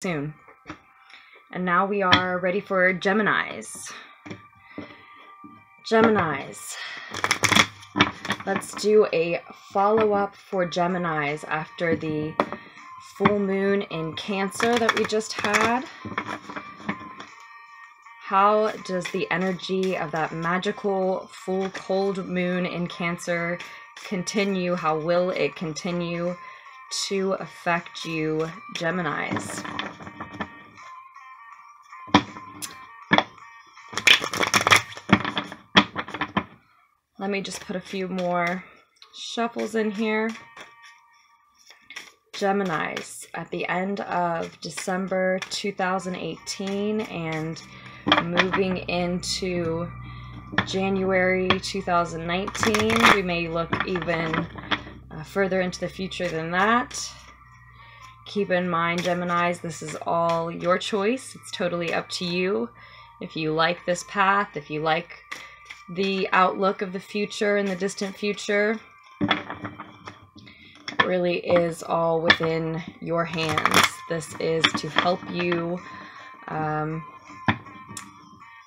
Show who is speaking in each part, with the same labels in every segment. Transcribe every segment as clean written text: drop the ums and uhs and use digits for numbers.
Speaker 1: soon. And now we are ready for Geminis. Geminis. Let's do a follow-up for Geminis after the full moon in Cancer that we just had. How does the energy of that magical full cold moon in Cancer continue? How will it continue to affect you, Geminis? Let me just put a few more shuffles in here. Geminis, at the end of December 2018 and moving into January 2019, we may look even further into the future than that. Keep in mind, Geminis, this is all your choice. It's totally up to you. If you like this path, if you like the outlook of the future and the distant future, it really is all within your hands. This is to help you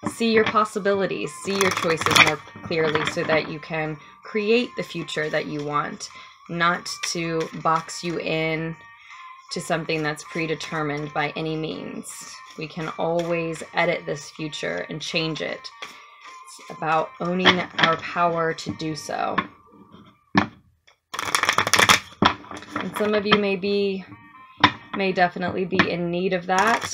Speaker 1: see your possibilities, see your choices more clearly so that you can create the future that you want, not to box you in to something that's predetermined by any means. We can always edit this future and change it. It's about owning our power to do so. And some of you may definitely be in need of that.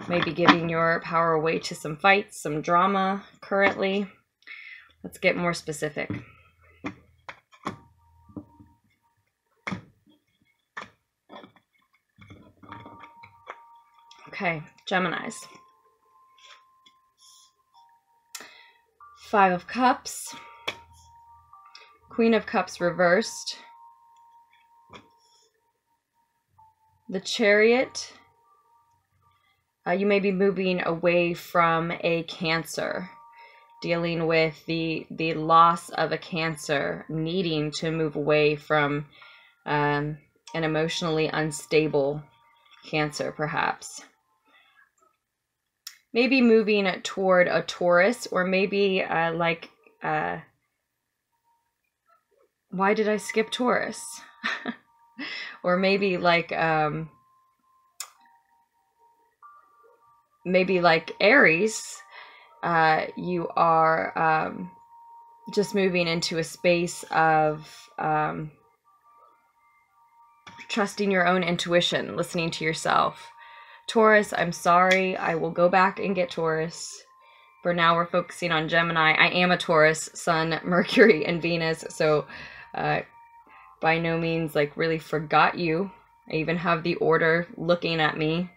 Speaker 1: Maybe giving your power away to some fights, some drama currently. Let's get more specific. Okay, Geminis. 5 of Cups. Queen of Cups reversed. The Chariot. You may be moving away from a Cancer, dealing with the loss of a Cancer, needing to move away from an emotionally unstable Cancer, perhaps. Maybe moving toward a Taurus, or maybe why did I skip Taurus? Or maybe like Aries, you are just moving into a space of trusting your own intuition, listening to yourself. Taurus, I'm sorry, I will go back and get Taurus. For now, we're focusing on Gemini. I am a Taurus, Sun, Mercury, and Venus, so by no means really forgot you. I even have the order looking at me,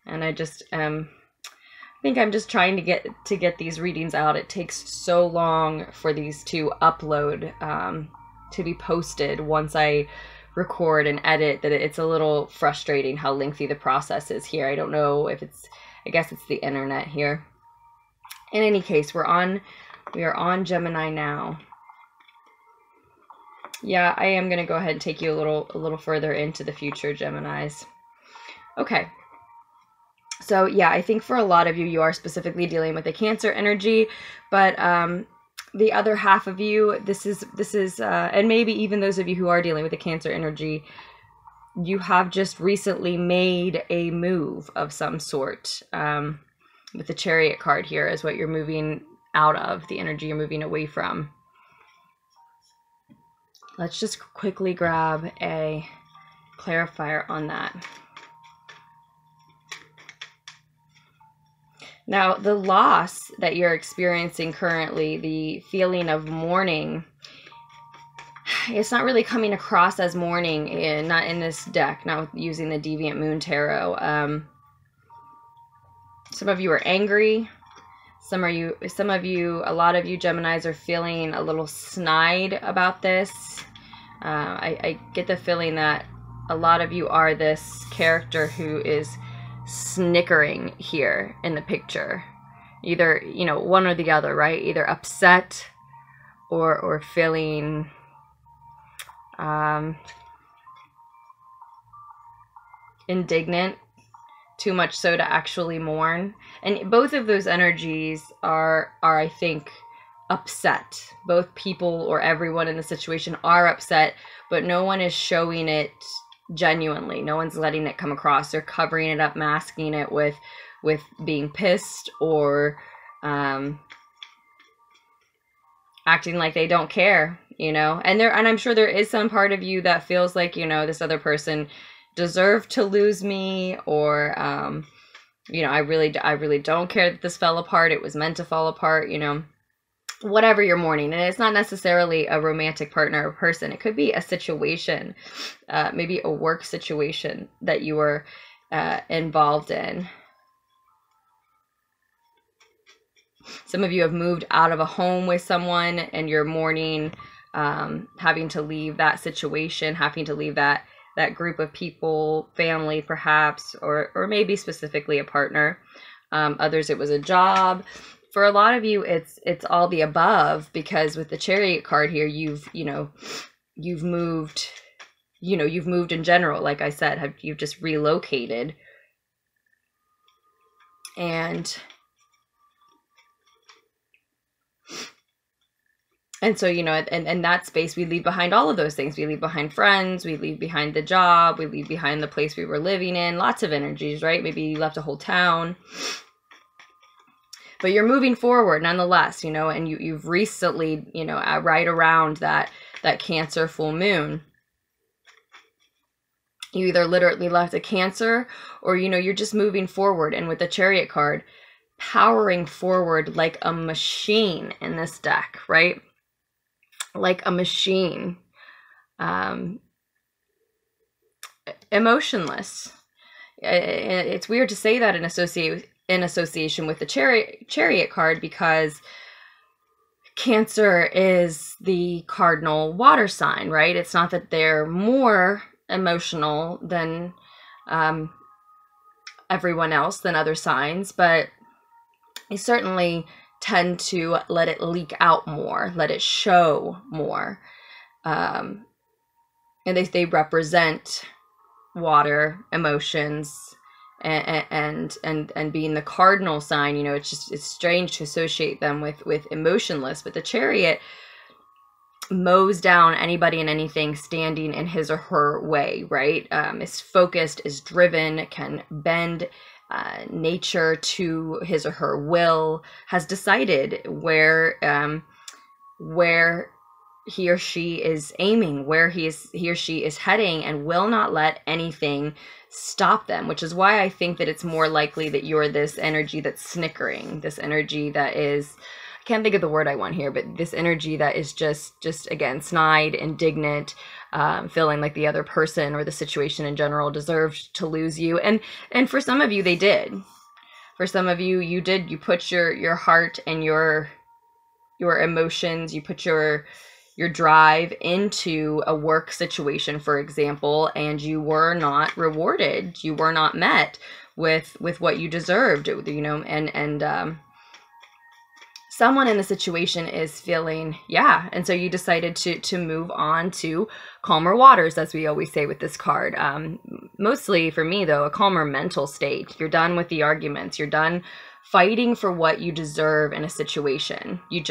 Speaker 1: and I just I think I'm just trying to get these readings out. It takes so long for these to upload, to be posted once I record and edit, that it's a little frustrating how lengthy the process is here. I don't know if I guess it's the internet here. In any case, we are on Gemini now. Yeah, I am going to go ahead and take you a little further into the future, Geminis. Okay. So yeah, I think for a lot of you, you are specifically dealing with a Cancer energy, but the other half of you, this is, and maybe even those of you who are dealing with a Cancer energy, you have just recently made a move of some sort. With the Chariot card here is what you're moving out of, the energy you're moving away from. Let's just quickly grab a clarifier on that. Now, the loss that you're experiencing currently, the feeling of mourning, it's not really coming across as mourning, not in this deck, not using the Deviant Moon Tarot. Some of you are angry. A lot of you Geminis are feeling a little snide about this. I get the feeling that a lot of you are this character who is snickering here in the picture. Either, one or the other, right? Either upset or feeling indignant too much so to actually mourn. And both of those energies are I think, upset. Both people or everyone in the situation are upset, but no one is showing it genuinely. No one's letting it come across. They're covering it up, masking it with being pissed or acting like they don't care, you know. And I'm sure there is some part of you that feels like, you know, this other person deserved to lose me, or you know, I really don't care that this fell apart. It was meant to fall apart, you know. Whatever you're mourning, and it's not necessarily a romantic partner or person. It could be a situation, maybe a work situation that you were involved in. Some of you have moved out of a home with someone, and you're mourning having to leave that situation, having to leave that group of people, family perhaps, or maybe specifically a partner. Others, it was a job. For a lot of you, it's all the above, because with the Chariot card here, you've moved, you've moved in general. Like I said, you've just relocated. And so, you know, in that space, we leave behind all of those things. We leave behind friends, we leave behind the job, we leave behind the place we were living in. Lots of energies, right? Maybe you left a whole town. But you're moving forward nonetheless, you know, and you've recently, you know, right around that Cancer full moon, you either literally left a Cancer, or, you know, you're just moving forward. And with the Chariot card, powering forward like a machine in this deck, right? Like a machine, emotionless. It's weird to say that in association with the Chariot card, because Cancer is the cardinal water sign, right? It's not that they're more emotional than everyone else, than other signs, but they certainly tend to let it leak out more, let it show more. And they represent water, emotions, and being the cardinal sign, you know, it's strange to associate them with emotionless. But the Chariot mows down anybody and anything standing in his or her way, right? Is focused, is driven, can bend nature to his or her will, has decided where he or she is aiming, where he or she is heading, and will not let anything stop them, which is why I think that it's more likely that you're this energy that's snickering, this energy that is, I can't think of the word I want here, but this energy that is just again, snide, indignant, feeling like the other person or the situation in general deserved to lose you. And for some of you, they did. For some of you, you did. You put your heart and your emotions, you put your drive into a work situation, for example, and you were not rewarded. You were not met with what you deserved, you know, and someone in the situation is feeling, yeah. And so you decided to move on to calmer waters, as we always say with this card. Mostly for me, though, a calmer mental state. You're done with the arguments. You're done fighting for what you deserve in a situation. You've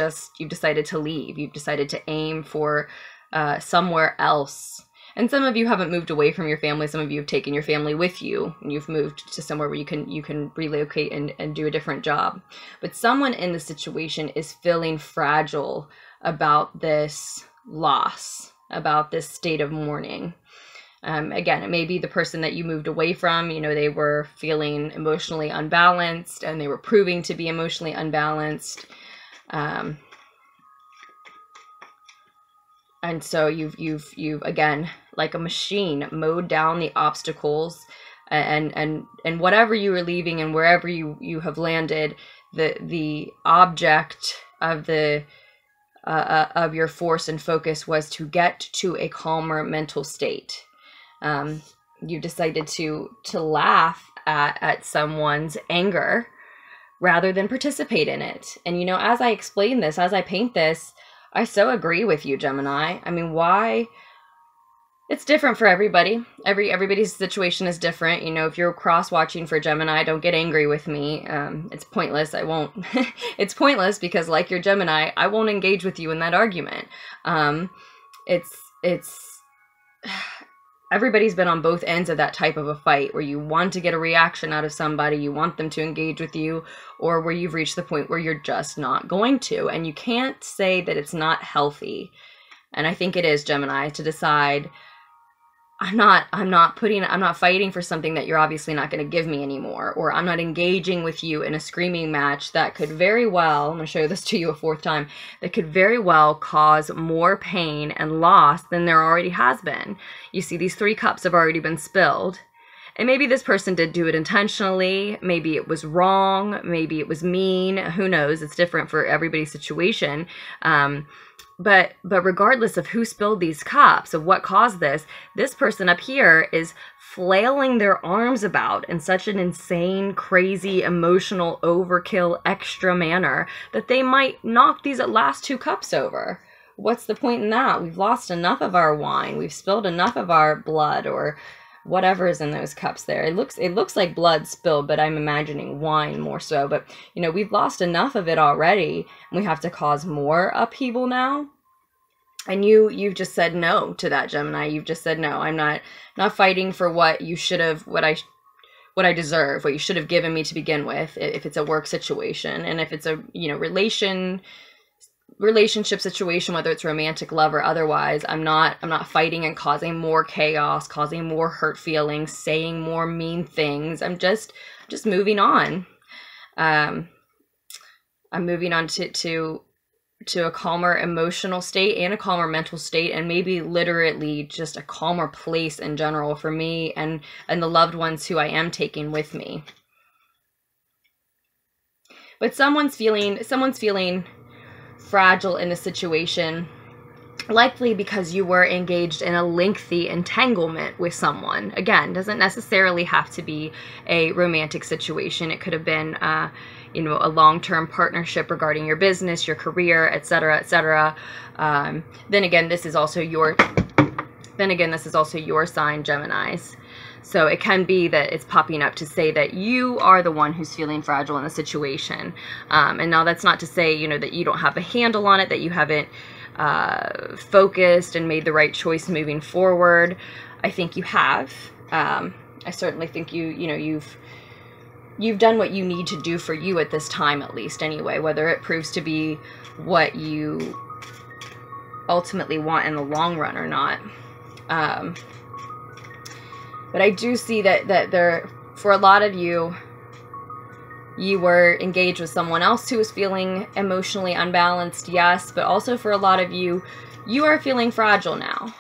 Speaker 1: decided to leave. You've decided to aim for somewhere else. And some of you haven't moved away from your family. Some of you have taken your family with you, and you've moved to somewhere where you can relocate and do a different job. But someone in the situation is feeling fragile about this loss, about this state of mourning. Again, it may be the person that you moved away from. You know, they were feeling emotionally unbalanced, and they were proving to be emotionally unbalanced. And so you've again, like a machine, mowed down the obstacles, and whatever you were leaving and wherever you have landed, the object of of your force and focus was to get to a calmer mental state. You decided to laugh at someone's anger rather than participate in it. And, you know, as I explain this, as I paint this, I so agree with you, Gemini. I mean, why It's different for everybody. Everybody's situation is different. You know, if you're cross-watching for Gemini, don't get angry with me. It's pointless. I won't. It's pointless because, like your Gemini, I won't engage with you in that argument. It's everybody's been on both ends of that type of a fight where you want to get a reaction out of somebody, you want them to engage with you, or where you've reached the point where you're just not going to. And you can't say that it's not healthy. And I think it is, Gemini, to decide, I'm not fighting for something that you're obviously not going to give me anymore, or I'm not engaging with you in a screaming match that could very well, I'm going to show this to you a fourth time, that could very well cause more pain and loss than there already has been. You see, these 3 cups have already been spilled. And maybe this person did do it intentionally. Maybe it was wrong. Maybe it was mean. Who knows? It's different for everybody's situation. But regardless of who spilled these cups, of what caused this person up here is flailing their arms about in such an insane, crazy, emotional, overkill, extra manner that they might knock these last 2 cups over. What's the point in that? We've lost enough of our wine. We've spilled enough of our blood, or whatever is in those cups there. It looks like blood spilled, but I'm imagining wine more so. But, you know, we've lost enough of it already, and we have to cause more upheaval now. And you've just said no to that, Gemini. You've just said no. I'm not fighting for what you should have, what I deserve, what you should have given me to begin with, if it's a work situation. And if it's a, you know, relationship situation, whether it's romantic, love, or otherwise, I'm not fighting and causing more chaos, causing more hurt feelings, saying more mean things. I'm just moving on. I'm moving on to a calmer emotional state and a calmer mental state, and maybe literally just a calmer place in general for me and the loved ones who I am taking with me. But someone's feeling fragile in the situation, likely because you were engaged in a lengthy entanglement with someone. Again, doesn't necessarily have to be a romantic situation. It could have been you know, a long-term partnership regarding your business, your career, etc., etc. Then again, this is also your sign, Geminis. So it can be that it's popping up to say that you are the one who's feeling fragile in the situation. And now that's not to say, you know, that you don't have a handle on it, that you haven't focused and made the right choice moving forward. I think you have. I certainly think you've done what you need to do for you at this time, at least anyway, whether it proves to be what you ultimately want in the long run or not. But I do see that there, for a lot of you, you were engaged with someone else who was feeling emotionally unbalanced, yes, but also for a lot of you, you are feeling fragile now.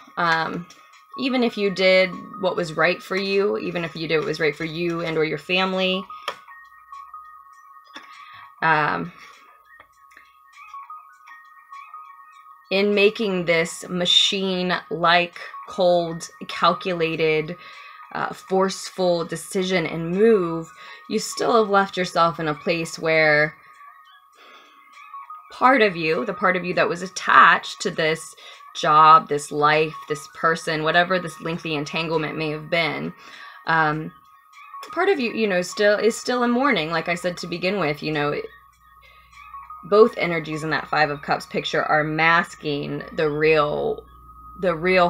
Speaker 1: Even if you did what was right for you, even if you did what was right for you and or your family, in making this machine-like, cold, calculated, forceful decision and move, you still have left yourself in a place where part of you, the part of you that was attached to this job, this life, this person, whatever this lengthy entanglement may have been, part of you, you know, is still in mourning. Like I said to begin with, you know, both energies in that 5 of Cups picture are masking the real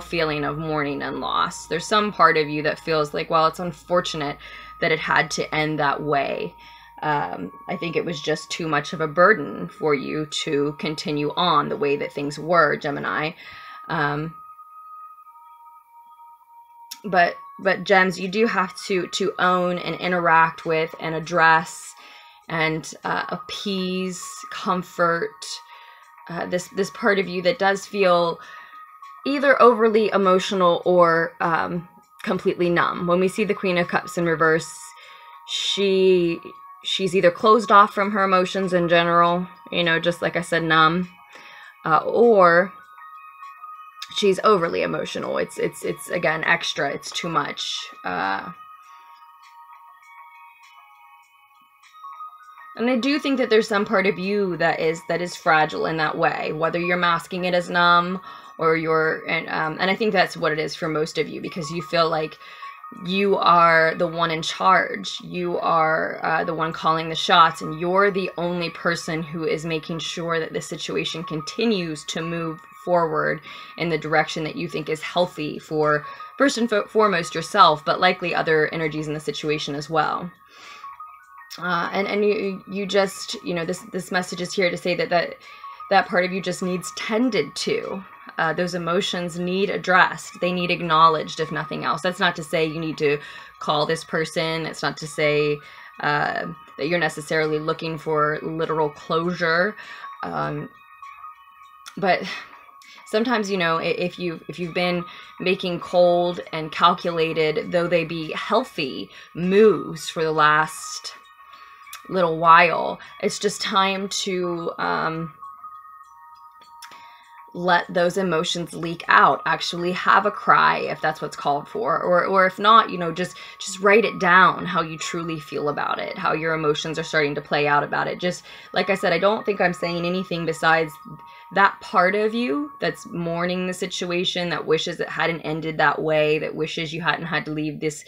Speaker 1: feeling of mourning and loss. There's some part of you that feels like, well, it's unfortunate that it had to end that way. I think it was just too much of a burden for you to continue on the way that things were, Gemini. But Gems, you do have to own and interact with and address and appease, comfort this part of you that does feel either overly emotional or completely numb. When we see the Queen of Cups in reverse, she's either closed off from her emotions in general, you know, just like I said, numb, or she's overly emotional. It's again extra. It's too much. And I do think that there's some part of you that is fragile in that way, whether you're masking it as numb or and I think that's what it is for most of you, because you feel like you are the one in charge. You are the one calling the shots, and you're the only person who is making sure that the situation continues to move forward in the direction that you think is healthy for, first and foremost, yourself, but likely other energies in the situation as well. And you just, you know, this message is here to say that part of you just needs tended to. Those emotions need addressed. They need acknowledged, if nothing else. That's not to say you need to call this person. It's not to say that you're necessarily looking for literal closure. But sometimes, you know, if you've been making cold and calculated, though they be healthy, moves for the last little while, it's just time to let those emotions leak out. Actually have a cry if that's what's called for, or if not, you know, just write it down, how you truly feel about it, how your emotions are starting to play out about it. Just like I said, I don't think I'm saying anything besides that part of you that's mourning the situation, that wishes it hadn't ended that way, that wishes you hadn't had to leave this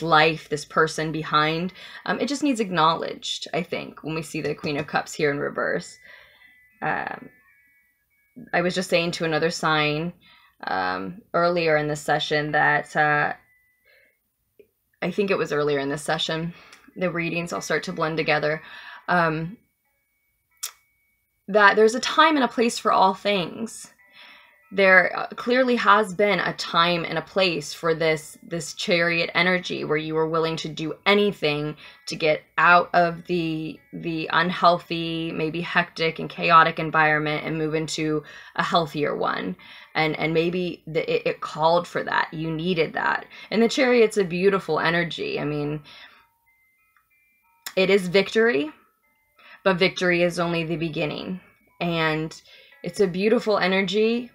Speaker 1: life, this person behind. It just needs acknowledged, I think, when we see the Queen of Cups here in reverse. I was just saying to another sign earlier in this session that I think it was earlier in this session, the readings all start to blend together, that there's a time and a place for all things. There clearly has been a time and a place for this Chariot energy, where you were willing to do anything to get out of the unhealthy, maybe hectic and chaotic environment and move into a healthier one. And maybe it called for that. You needed that. And the Chariot's a beautiful energy. I mean, it is victory, but victory is only the beginning. And it's a beautiful energy.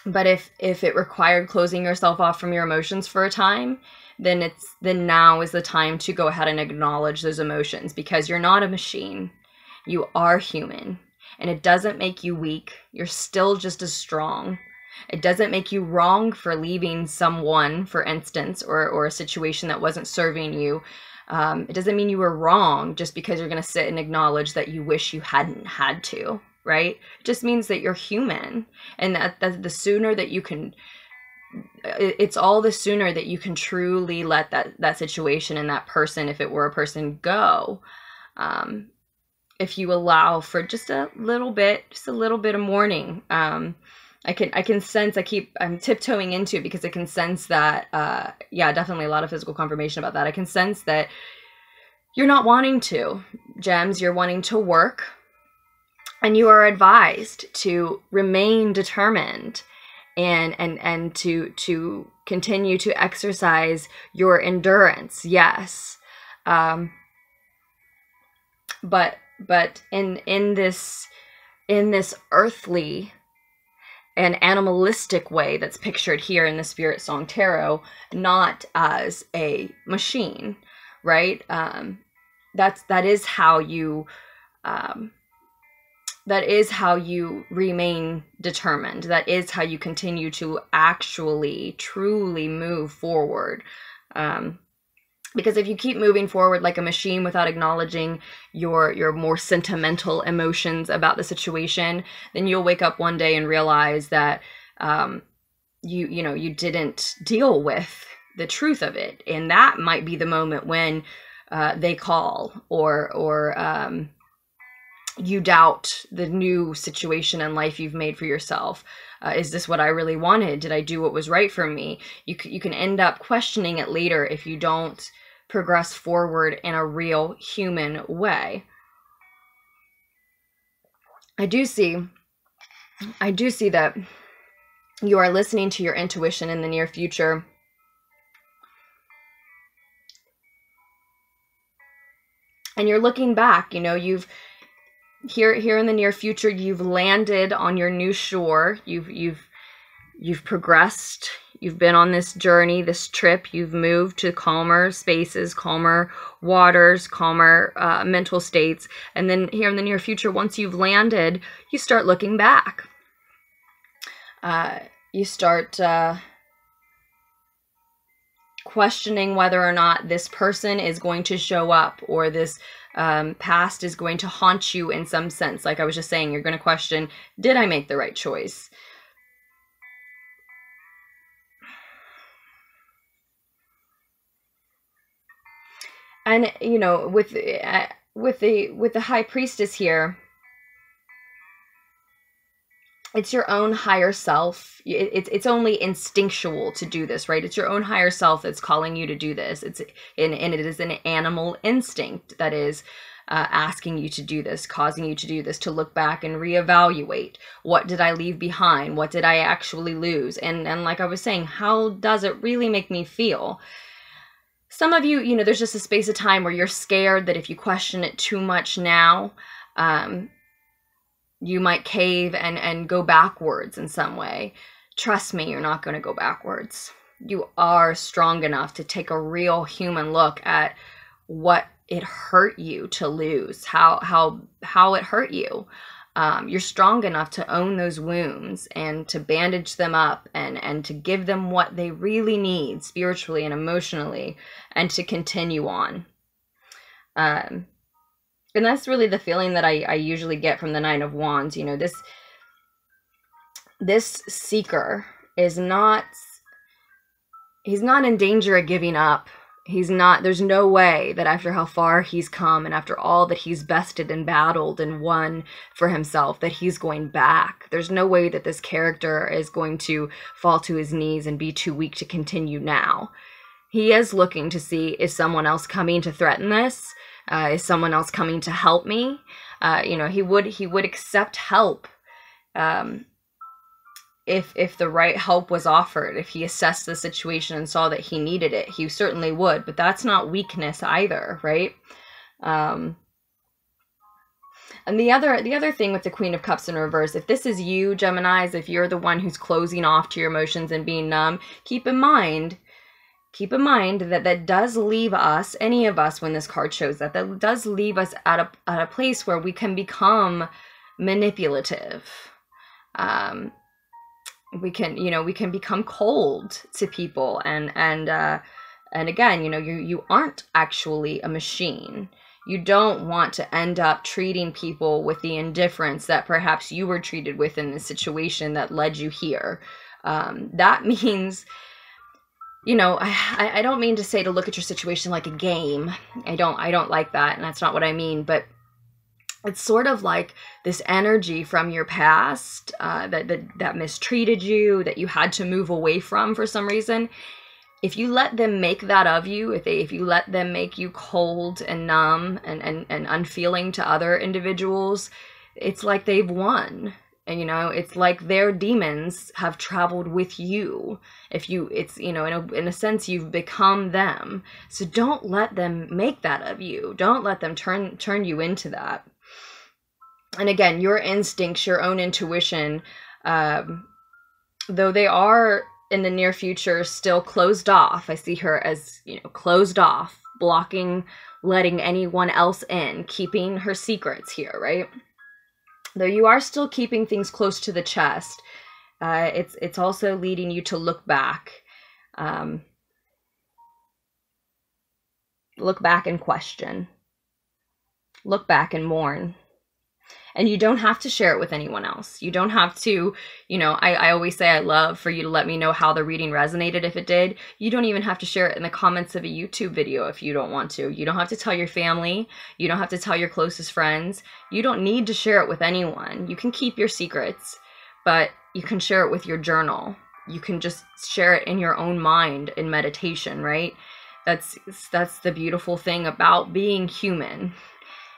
Speaker 1: But if it required closing yourself off from your emotions for a time, then now is the time to go ahead and acknowledge those emotions, because you're not a machine. You are human, and it doesn't make you weak. You're still just as strong. It doesn't make you wrong for leaving someone, for instance, or a situation that wasn't serving you. It doesn't mean you were wrong just because you're going to sit and acknowledge that you wish you hadn't had to. Right? It just means that you're human, and that the sooner that you can, it's all the sooner that you can truly let that situation and that person, if it were a person, go. If you allow for just a little bit of mourning. I can sense, I'm tiptoeing into it because I can sense that, yeah, definitely a lot of physical confirmation about that. I can sense that you're not wanting to, Gems, you're wanting to work. And you are advised to remain determined and to continue to exercise your endurance. Yes. But in this earthly and animalistic way that's pictured here in the SpirtSong Tarot, not as a machine, right? That is how you remain determined. That is how you continue to actually, truly move forward. Because if you keep moving forward like a machine without acknowledging your more sentimental emotions about the situation, then you'll wake up one day and realize that you didn't deal with the truth of it. And that might be the moment when they call, or you doubt the new situation in life you've made for yourself. Is this what I really wanted? Did I do what was right for me? You can end up questioning it later if you don't progress forward in a real human way. I do see that you are listening to your intuition in the near future. And you're looking back, you've here in the near future, you've landed on your new shore. You've progressed. You've been on this journey, this trip. You've moved to calmer spaces, calmer waters, calmer mental states. And then here in the near future, once you've landed, you start looking back. You start questioning whether or not this person is going to show up, or this past is going to haunt you in some sense. Like I was just saying, you're going to question, did I make the right choice? And, you know, with the High Priestess here, it's your own higher self. It's only instinctual to do this, right? It's your own higher self that's calling you to do this. And it is an animal instinct that is asking you to do this, causing you to do this, to look back and reevaluate. What did I leave behind? What did I actually lose? And like I was saying, how does it really make me feel? Some of you, you know, there's just a space of time where you're scared that if you question it too much now, you might cave and go backwards in some way. Trust me, you're not going to go backwards. You are strong enough to take a real human look at what it hurt you to lose, how it hurt you. You're strong enough to own those wounds and to bandage them up and to give them what they really need spiritually and emotionally, and to continue on. And that's really the feeling that I usually get from the Nine of Wands. You know, this seeker is not, he's not in danger of giving up. He's not, there's no way that after how far he's come and after all that he's bested and battled and won for himself, that he's going back. There's no way that this character is going to fall to his knees and be too weak to continue now. He is looking to see, is someone else coming to threaten this? Is someone else coming to help me? You know, he would accept help if the right help was offered. If he assessed the situation and saw that he needed it, he certainly would. But that's not weakness either, right? And the other thing with the Queen of Cups in reverse, if this is you, Geminis, if you're the one who's closing off to your emotions and being numb, keep in mind that that does leave us, any of us, when this card shows that does leave us at a place where we can become manipulative. We can become cold to people, and again, you know, you aren't actually a machine. You don't want to end up treating people with the indifference that perhaps you were treated with in the situation that led you here. That means, you know, I don't mean to say to look at your situation like a game. I don't like that, and that's not what I mean, but it's sort of like this energy from your past that mistreated you, that you had to move away from for some reason. If you let them make that of you, if you let them make you cold and numb and unfeeling to other individuals, it's like they've won. And, you know, it's like their demons have traveled with you. It's, you know, in a sense, you've become them. So don't let them make that of you. Don't let them turn you into that. And again, your instincts, your own intuition, though they are in the near future still closed off. I see her as, you know, closed off, blocking, letting anyone else in, keeping her secrets here, right? Though you are still keeping things close to the chest, it's also leading you to look back. Look back and question. Look back and mourn. And you don't have to share it with anyone else. You don't have to, you know, I always say I love for you to let me know how the reading resonated if it did. You don't even have to share it in the comments of a YouTube video if you don't want to. You don't have to tell your family. You don't have to tell your closest friends. You don't need to share it with anyone. You can keep your secrets, but you can share it with your journal. You can just share it in your own mind in meditation, right? That's the beautiful thing about being human.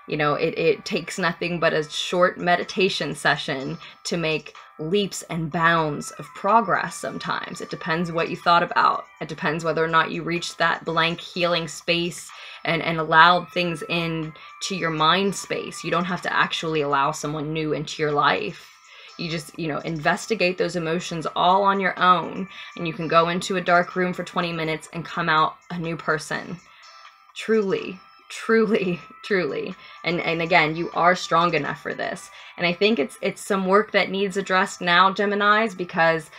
Speaker 1: You know, it takes nothing but a short meditation session to make leaps and bounds of progress sometimes. It depends what you thought about. It depends whether or not you reached that blank healing space and allowed things in to your mind space. You don't have to actually allow someone new into your life. You just, you know, investigate those emotions all on your own, and you can go into a dark room for 20 minutes and come out a new person. Truly. Truly, truly. And again, you are strong enough for this. And I think it's some work that needs addressed now, Geminis, because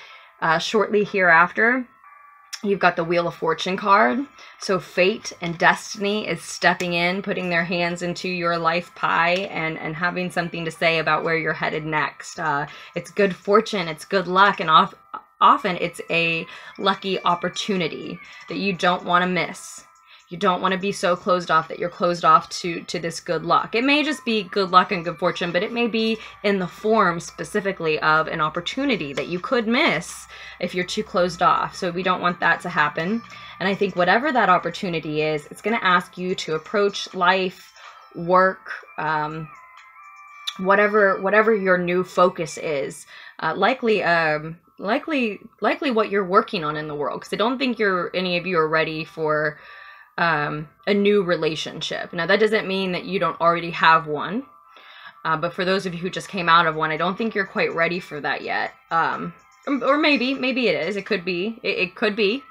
Speaker 1: shortly hereafter, you've got the Wheel of Fortune card. So fate and destiny is stepping in, putting their hands into your life pie and having something to say about where you're headed next. It's good fortune, it's good luck, and often it's a lucky opportunity that you don't want to miss. You don't want to be so closed off that you're closed off to this good luck. It may just be good luck and good fortune, but it may be in the form specifically of an opportunity that you could miss if you're too closed off. So we don't want that to happen. And I think whatever that opportunity is, it's going to ask you to approach life, work, whatever your new focus is. Likely what you're working on in the world, because I don't think any of you are ready for a new relationship. Now, that doesn't mean that you don't already have one, but for those of you who just came out of one, I don't think you're quite ready for that yet. Or maybe it is. It could be. It could be.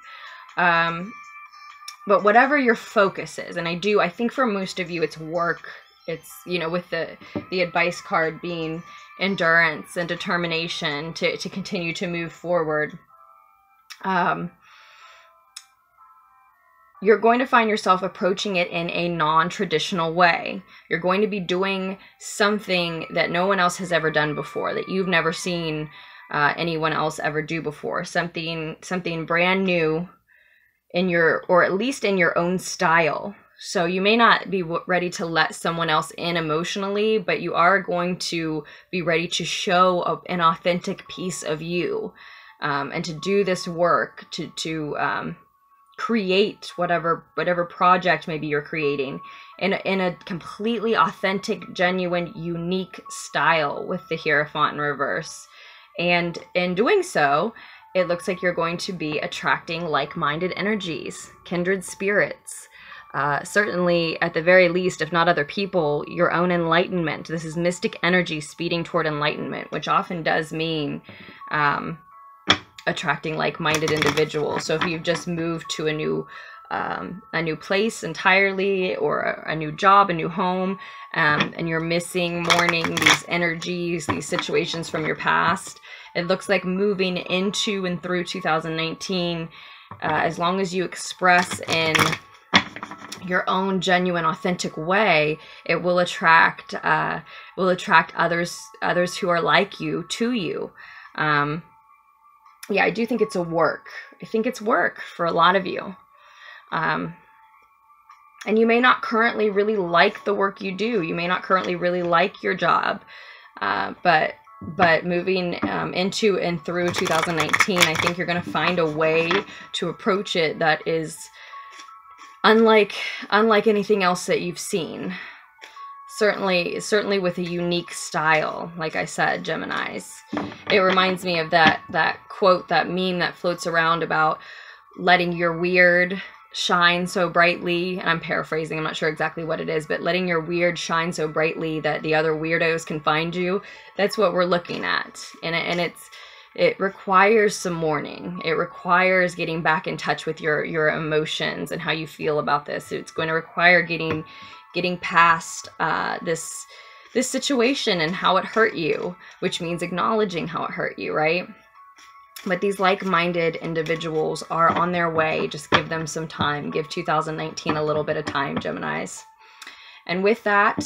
Speaker 1: But whatever your focus is, and I think for most of you it's work. It's, with the advice card being endurance and determination to continue to move forward. You're going to find yourself approaching it in a non-traditional way. You're going to be doing something that no one else has ever done before, that you've never seen anyone else ever do before. Something brand new or at least in your own style. So you may not be ready to let someone else in emotionally, but you are going to be ready to show an authentic piece of you, and to do this work, to create whatever project maybe you're creating in a completely authentic, genuine, unique style with the Hierophant in reverse. And in doing so, it looks like you're going to be attracting like-minded energies, kindred spirits. Certainly, at the very least, if not other people, your own enlightenment. This is mystic energy speeding toward enlightenment, which often does mean attracting like-minded individuals. So if you've just moved to a new place entirely, or a new job, a new home, and you're mourning these energies, these situations from your past, it looks like moving into and through 2019, as long as you express in your own genuine, authentic way, it will attract others who are like you to you. Yeah, I do think it's a work. I think it's work for a lot of you. And you may not currently really like the work you do. You may not currently really like your job. But moving into and through 2019, I think you're going to find a way to approach it that is unlike anything else that you've seen. Certainly with a unique style, like I said, Geminis. It reminds me of that quote, that meme that floats around about letting your weird shine so brightly. And I'm paraphrasing, I'm not sure exactly what it is, but letting your weird shine so brightly that the other weirdos can find you. That's what we're looking at. And it requires some mourning. It requires getting back in touch with your emotions and how you feel about this. It's going to require getting past this situation and how it hurt you, which means acknowledging how it hurt you, right? But these like-minded individuals are on their way. Just give them some time. Give 2019 a little bit of time, Geminis. And with that,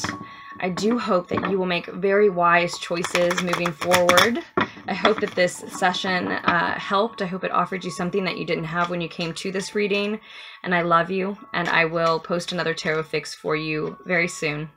Speaker 1: I do hope that you will make very wise choices moving forward. I hope that this session helped. I hope it offered you something that you didn't have when you came to this reading. And I love you, and I will post another tarot fix for you very soon.